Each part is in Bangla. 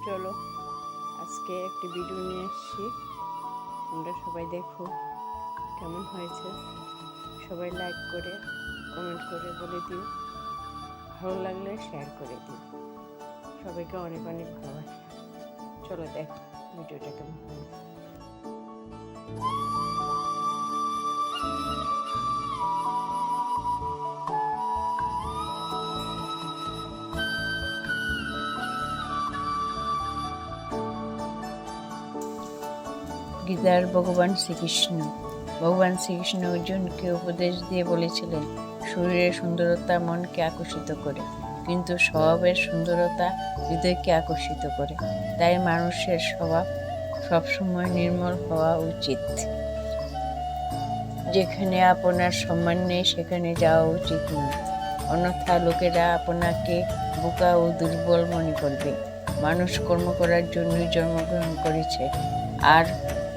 চলো আজকে একটি ভিডিও নিয়ে এসেছি, তোমরা সবাই দেখো কেমন হয়েছে। সবাই লাইক করে কমেন্ট করে বলে দিও, ভালো লাগলে শেয়ার করে দিও। সবাইকে অনেক অনেক ভালোবাসা। চলো দেখো ভিডিওটা কেমন হয়েছে। গীতার ভগবান শ্রীকৃষ্ণ অর্জুনকে উপদেশ দিয়ে বলেছিলেন, শরীরের সুন্দরতা মনকে আকর্ষিত করে, কিন্তু স্বভাবের সুন্দরতা হৃদয়কে আকর্ষিত করে। তাই মানুষের স্বভাব সবসময় নির্মল হওয়া উচিত। যেখানে আপনার সম্মান নেই সেখানে যাওয়া উচিত নয়, অন্যথা লোকেরা আপনাকে বোকা ও দুর্বল মনে করবে। মানুষ কর্ম করার জন্যই জন্মগ্রহণ করেছে, আর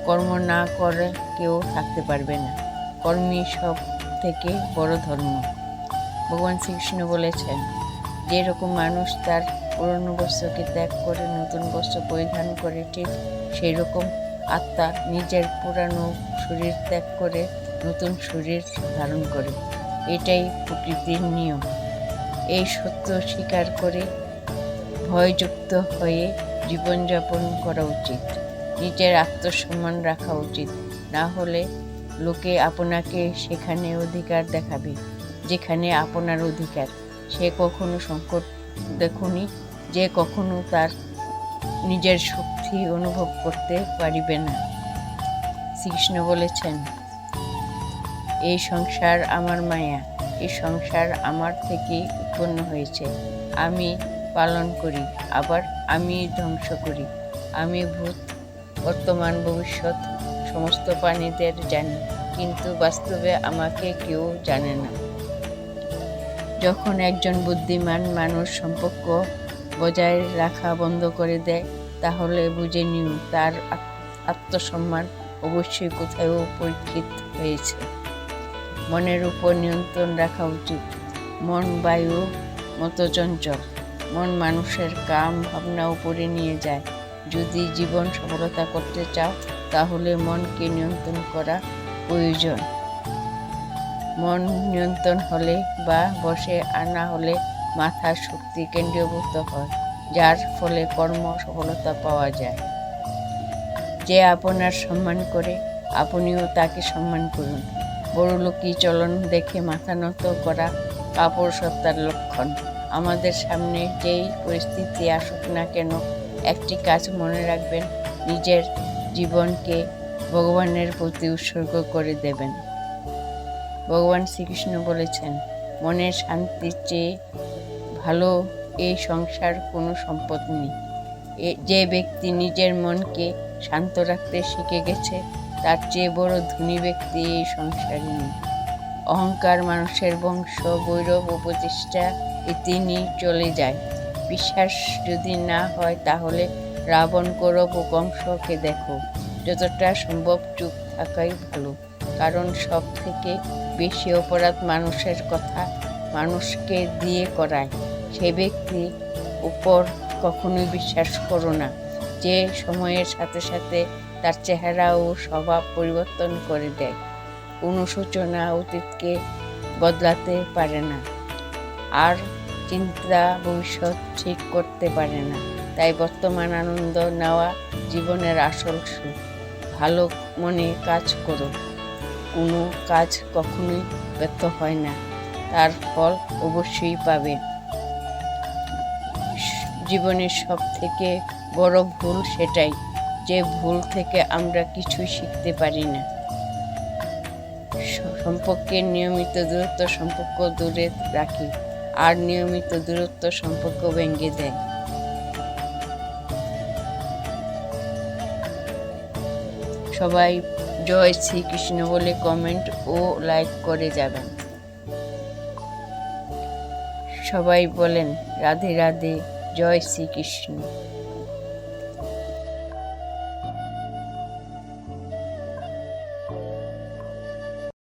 কর্ম না করে কেউ থাকতে পারবে না। কর্মই সব থেকে বড় ধর্ম। ভগবান শ্রীকৃষ্ণ বলেছেন, যে রকম মানুষ তার পুরনো বস্ত্রকে ত্যাগ করে নতুন বস্ত্র পরিধান করে, ঠিক সেই রকম আত্মা নিজের পুরানো শরীর ত্যাগ করে নতুন শরীর ধারণ করে। এটাই প্রকৃতির নিয়ম। এই সত্য স্বীকার করে ভয়যুক্ত হয়ে জীবনযাপন করা উচিত। নিজের আত্মসম্মান রাখা উচিত, না হলে লোকে আপনাকে সেখানে অধিকার দেখাবে যেখানে আপনার অধিকার। সে কখনো সংকট দেখুনি যে কখনো তার নিজের শক্তি অনুভব করতে পারিবে না। শ্রীকৃষ্ণ বলেছেন, এই সংসার আমার মায়া, এই সংসার আমার থেকে উৎপন্ন হয়েছে। আমি পালন করি, আবার আমি ধ্বংস করি। আমি ভূত, বর্তমান, ভবিষ্যৎ সমস্ত প্রাণীদের জানি, কিন্তু বাস্তবে আমাকে কেউ জানে না। যখন একজন বুদ্ধিমান মানুষ সম্পর্ক বজায় রাখা বন্ধ করে দেয়, তাহলে বুঝে নিও তার আত্মসম্মান অবশ্যই কোথাও পরীক্ষিত হয়েছে। মনের উপর নিয়ন্ত্রণ রাখা উচিত। মন বায়ু মতো চঞ্চল। মন মানুষের কাম ভাবনা উপরে নিয়ে যায়। যদি জীবন সফলতা করতে চাও, তাহলে মনকে নিয়ন্ত্রণ করা প্রয়োজন। মন নিয়ন্ত্রণ হলে বা বশে আনা হলে মাথার শক্তি কেন্দ্রীভূত হয়, যার ফলে কর্ম সফলতা পাওয়া যায়। যে আপনার সম্মান করে, আপনিও তাকে সম্মান করুন। বড়লোকি চলন দেখে মাথা নত করা কাপুরুষতার লক্ষণ। আমাদের সামনে যেই পরিস্থিতি আসুক না কেন, একটি কাজ মনে রাখবেন, নিজের জীবনকে ভগবানের প্রতি উৎসর্গ করে দেবেন। ভগবান শ্রীকৃষ্ণ বলেছেন, মনের শান্তির চেয়ে ভালো এই সংসার কোনো সম্পদ নেই। যে ব্যক্তি নিজের মনকে শান্ত রাখতে শিখে গেছে, তার চেয়ে বড় ধনী ব্যক্তি এই সংসারে নেই। অহংকার মানুষের বংশ, বৈরব ও প্রতিষ্ঠা তিনি চলে যায়। বিশ্বাস যদি না হয়, তাহলে রাবণ, কৌরব ও কংসকে দেখো। যতটা সম্ভব চুপ থাকাই ভালো, কারণ সব থেকে বেশি অপরাধ মানুষের কথা মানুষকে দিয়ে করায়। সে ব্যক্তি উপর কখনোই বিশ্বাস করো না, যে সময়ের সাথে সাথে তার চেহারা ও স্বভাব পরিবর্তন করে দেয়। কোনো সূচনা অতীতকে বদলাতে পারে না, আর চিন্তা ভবিষ্যৎ ঠিক করতে পারে না। তাই বর্তমান আনন্দ নেওয়া জীবনের আসল সুখ। ভালো মনে কাজ করো। কোনো কাজ কখনোই ব্যর্থ হয় না, তার ফল অবশ্যই পাবে। জীবনের সব থেকে বড় ভুল সেটাই, যে ভুল থেকে আমরা কিছুই শিখতে পারি না। সম্পর্কের নিয়মিত দূরত্ব সম্পর্ক দূরে রাখি, আর নিয়মিত দূরত্ব সম্পর্ক ভেঙে দেয়। সবাই জয় শ্রীকৃষ্ণ বলে কমেন্ট ও লাইক করে যাবেন। সবাই বলেন রাধে রাধে, জয় শ্রীকৃষ্ণ।